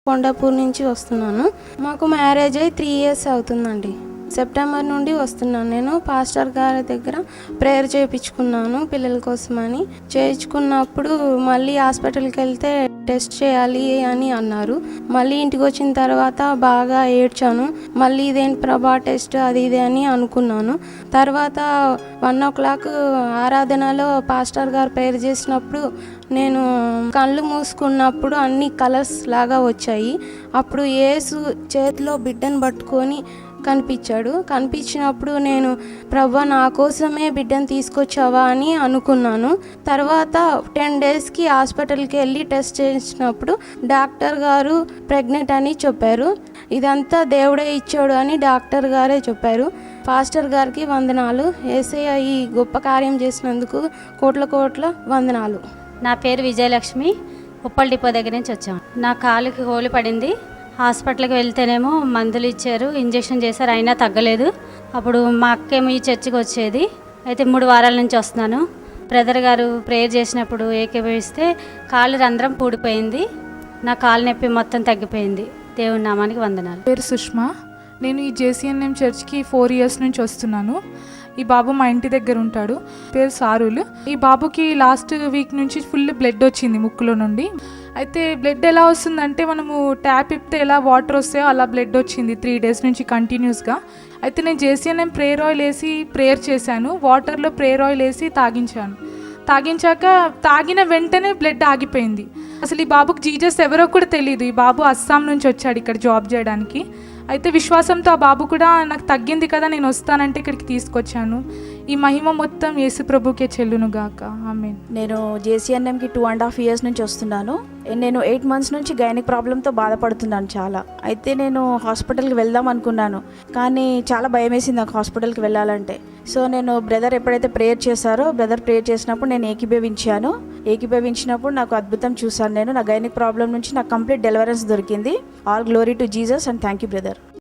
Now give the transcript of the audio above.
కొండాపూర్ నుంచి వస్తున్నాను. మాకు మ్యారేజ్ అయ్యి 3 years అవుతుందండి. సెప్టెంబర్ నుండి వస్తున్నాను. నేను పాస్టర్ గారి దగ్గర ప్రేయర్ చేయించుకున్నాను పిల్లల కోసమని. చేయించుకున్నప్పుడు మళ్ళీ హాస్పిటల్కి వెళ్తే టెస్ట్ చేయాలి అని అన్నారు. మళ్ళీ ఇంటికి వచ్చిన తర్వాత బాగా ఏడ్చాను. మళ్ళీ ఇదేంటి ప్రభా టెస్ట్ అది ఇది అని అనుకున్నాను. తర్వాత 1 o'clock ఆరాధనలో పాస్టర్ గారు ప్రేయర్ చేసినప్పుడు నేను కళ్ళు మూసుకున్నప్పుడు అన్ని కలర్స్ లాగా వచ్చాయి. అప్పుడు యేసు చేతిలో బిడ్డను పట్టుకొని కనిపించినప్పుడు నేను ప్రభా నా కోసమే బిడ్డను తీసుకొచ్చావా అని అనుకున్నాను. తర్వాత 10 daysకి హాస్పిటల్కి వెళ్ళి టెస్ట్ చేసినప్పుడు డాక్టర్ గారు ప్రెగ్నెంట్ అని చెప్పారు. ఇదంతా దేవుడే ఇచ్చాడు అని డాక్టర్ గారే చెప్పారు. పాస్టర్ గారికి వందనాలు. యేసయ్య ఈ గొప్ప కార్యం చేసినందుకు కోట్ల వందనాలు. నా పేరు విజయలక్ష్మి. ఉప్పల్ డిపో దగ్గర నుంచి వచ్చాం. నా కాలుకి హోలు పడింది. హాస్పిటల్కి వెళ్తేనేమో మందులు ఇచ్చారు, ఇంజెక్షన్ చేశారు, అయినా తగ్గలేదు. అప్పుడు మా అక్కేమో ఈ చర్చికి వచ్చేది. అయితే 3 వారాల నుంచి వస్తున్నాను. బ్రదర్ గారు ప్రేయర్ చేసినప్పుడు ఏకీభవిస్తే కాళ్ళు రంధ్రం పూడిపోయింది. నా కాలు నొప్పి మొత్తం తగ్గిపోయింది. దేవుడి నామానికి వందనాలు. పేరు సుష్మా. నేను ఈ JCNM చర్చ్కి 4 years నుంచి వస్తున్నాను. ఈ బాబు మా ఇంటి దగ్గర ఉంటాడు. పేరు సారులు. ఈ బాబుకి లాస్ట్ వీక్ నుంచి ఫుల్ బ్లడ్ వచ్చింది ముక్కులో నుండి. అయితే బ్లడ్ ఎలా వస్తుందంటే మనము ట్యాప్ ఇప్పితే ఎలా వాటర్ వస్తాయో అలా బ్లడ్ వచ్చింది 3 days నుంచి కంటిన్యూస్గా. అయితే నేను JCNM ప్రేయర్ ఆయిల్ వేసి ప్రేయర్ చేశాను. వాటర్లో ప్రేయర్ ఆయిల్ వేసి తాగించాక తాగిన వెంటనే బ్లడ్ ఆగిపోయింది. అసలు ఈ బాబుకి జీజస్ ఎవరో కూడా తెలియదు. ఈ బాబు అస్సాం నుంచి వచ్చాడు ఇక్కడ జాబ్ చేయడానికి. అయితే విశ్వాసంతో ఆ బాబు కూడా నాకు తగ్గింది కదా నేను వస్తానంటే ఇక్కడికి తీసుకొచ్చాను. ఈ మహిమ మొత్తం యేసు ప్రభుకే చెల్లును గాక. ఆమేన్. నేను JCNMకి 2.5 years నుంచి వస్తున్నాను. నేను 8 months నుంచి గైనిక్ ప్రాబ్లంతో బాధపడుతున్నాను చాలా. అయితే నేను హాస్పిటల్కి వెళ్దాం అనుకున్నాను, కానీ చాలా భయం వేసింది నాకు హాస్పిటల్కి వెళ్ళాలంటే. సో నేను బ్రదర్ ఎప్పుడైతే ప్రేయర్ చేశారో బ్రదర్ ప్రేయర్ చేసినప్పుడు నేను ఏకీభవించినప్పుడు నాకు అద్భుతం చూశాను. నేను నా గైనిక్ ప్రాబ్లం నుంచి నాకు కంప్లీట్ డెలివరెన్స్ దొరికింది. All glory to Jesus and thank you brother.